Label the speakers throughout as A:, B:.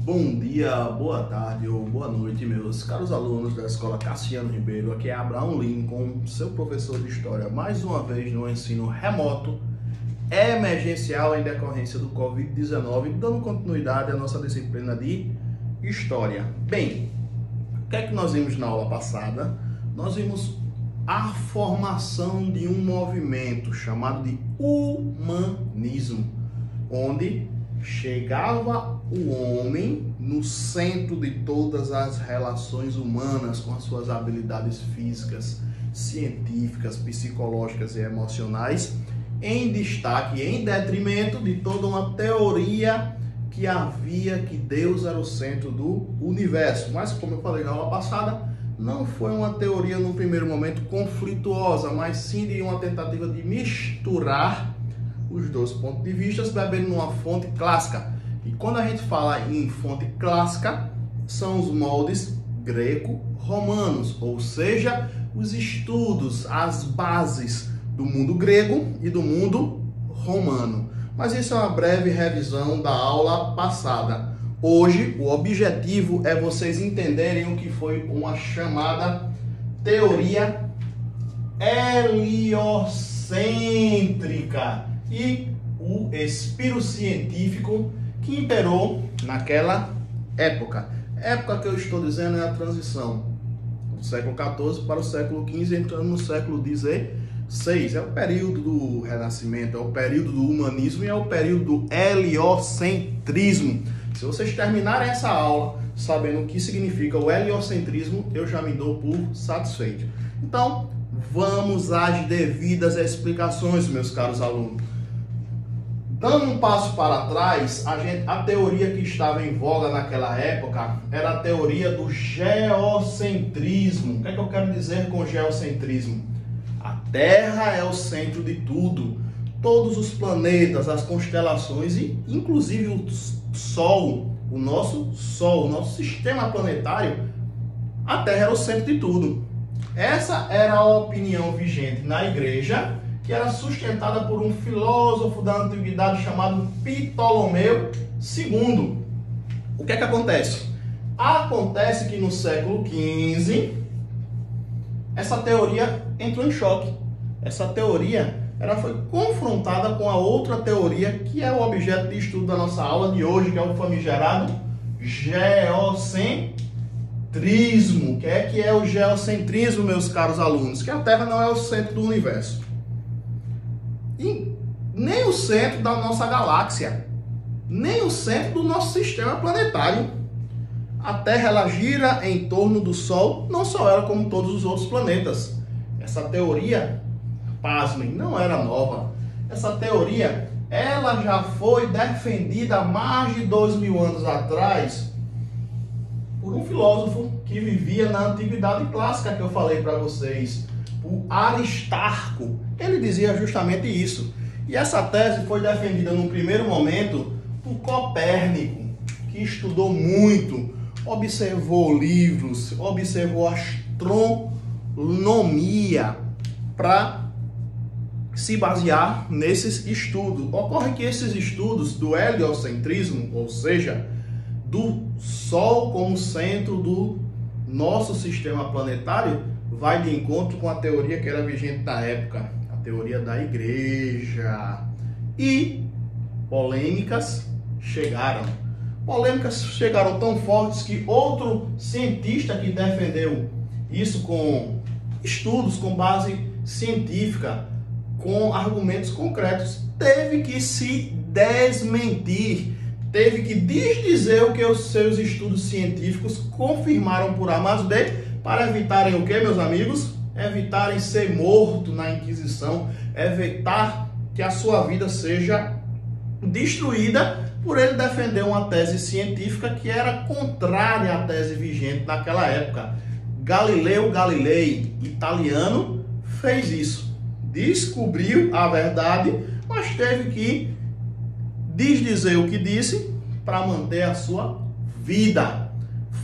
A: Bom dia, boa tarde ou boa noite, meus caros alunos da Escola Cassiano Ribeiro. Aqui é Abraão Lincoln, seu professor de História, mais uma vez no ensino remoto emergencial em decorrência do Covid-19, dando continuidade à nossa disciplina de História. Bem, o que é que nós vimos na aula passada? Nós vimos a formação de um movimento chamado de humanismo, onde chegava o homem no centro de todas as relações humanas, com as suas habilidades físicas, científicas, psicológicas e emocionais, em destaque, em detrimento de toda uma teoria que havia que Deus era o centro do universo. Mas, como eu falei na aula passada, não foi uma teoria no primeiro momento conflituosa, mas sim de uma tentativa de misturar os dois pontos de vista, bebendo numa fonte clássica. E quando a gente fala em fonte clássica, são os moldes greco-romanos, ou seja, os estudos, as bases do mundo grego e do mundo romano. Mas isso é uma breve revisão da aula passada. Hoje, o objetivo é vocês entenderem o que foi uma chamada teoria heliocêntrica e o espírito científico que imperou naquela época. Época que eu estou dizendo é a transição do século XIV para o século XV, entrando no século XVI. É o período do Renascimento, é o período do humanismo e é o período do heliocentrismo. Se vocês terminarem essa aula sabendo o que significa o heliocentrismo, eu já me dou por satisfeito. Então, vamos às devidas explicações, meus caros alunos. Dando um passo para trás, a teoria que estava em voga naquela época era a teoria do geocentrismo. O que é que eu quero dizer com geocentrismo? A Terra é o centro de tudo. Todos os planetas, as constelações e inclusive o Sol, o nosso sistema planetário, a Terra era o centro de tudo. Essa era a opinião vigente na igreja, que era sustentada por um filósofo da antiguidade chamado Ptolomeu II. O que é que acontece? Acontece que no século XV, essa teoria entrou em choque. Essa teoria foi confrontada com a outra teoria que é o objeto de estudo da nossa aula de hoje, que é o famigerado geocentrismo. O que é o geocentrismo, meus caros alunos? Que a Terra não é o centro do universo. E nem o centro da nossa galáxia, nem o centro do nosso sistema planetário. A Terra ela gira em torno do Sol, não só ela, como todos os outros planetas. Essa teoria, pasmem, não era nova. Essa teoria ela já foi defendida há mais de 2000 anos atrás por um filósofo que vivia na antiguidade clássica que eu falei para vocês, o Aristarco. Ele dizia justamente isso. E essa tese foi defendida num primeiro momento por Copérnico, que estudou muito, observou livros, observou astronomia para se basear nesses estudos. Ocorre que esses estudos do heliocentrismo, ou seja, do Sol como centro do nosso sistema planetário, vai de encontro com a teoria que era vigente na época, a teoria da igreja. E polêmicas chegaram. Polêmicas chegaram tão fortes que outro cientista que defendeu isso com estudos, com base científica, com argumentos concretos, teve que se desmentir, teve que desdizer o que os seus estudos científicos confirmaram por A mais B, para evitarem o que, meus amigos? Evitarem ser morto na Inquisição, evitar que a sua vida seja destruída por ele defender uma tese científica que era contrária à tese vigente naquela época. Galileu Galilei, italiano, fez isso. Descobriu a verdade, mas teve que desdizer o que disse para manter a sua vida.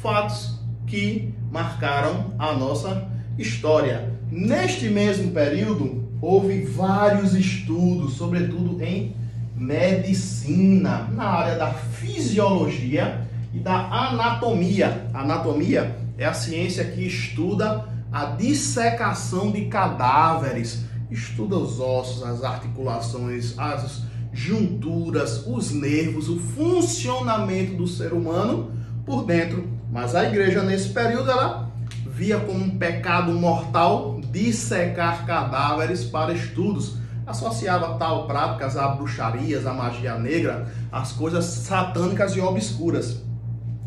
A: Fatos que marcaram a nossa história. Neste mesmo período, houve vários estudos, sobretudo em medicina, na área da fisiologia e da anatomia. A anatomia é a ciência que estuda a dissecação de cadáveres, estuda os ossos, as articulações, as junturas, os nervos, o funcionamento do ser humano por dentro. Mas a igreja nesse período ela via como um pecado mortal dissecar cadáveres para estudos. Associava tal práticas a bruxarias, a magia negra, as coisas satânicas e obscuras.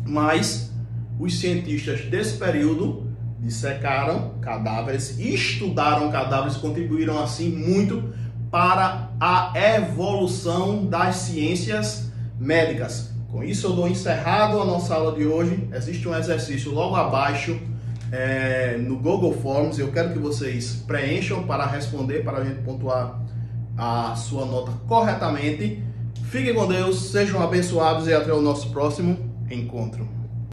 A: Mas os cientistas desse período dissecaram cadáveres, estudaram cadáveres, contribuíram assim muito para a evolução das ciências médicas. Com isso eu dou encerrado a nossa aula de hoje. Existe um exercício logo abaixo no Google Forms. Eu quero que vocês preencham para responder, para a gente pontuar a sua nota corretamente. Fiquem com Deus, sejam abençoados e até o nosso próximo encontro.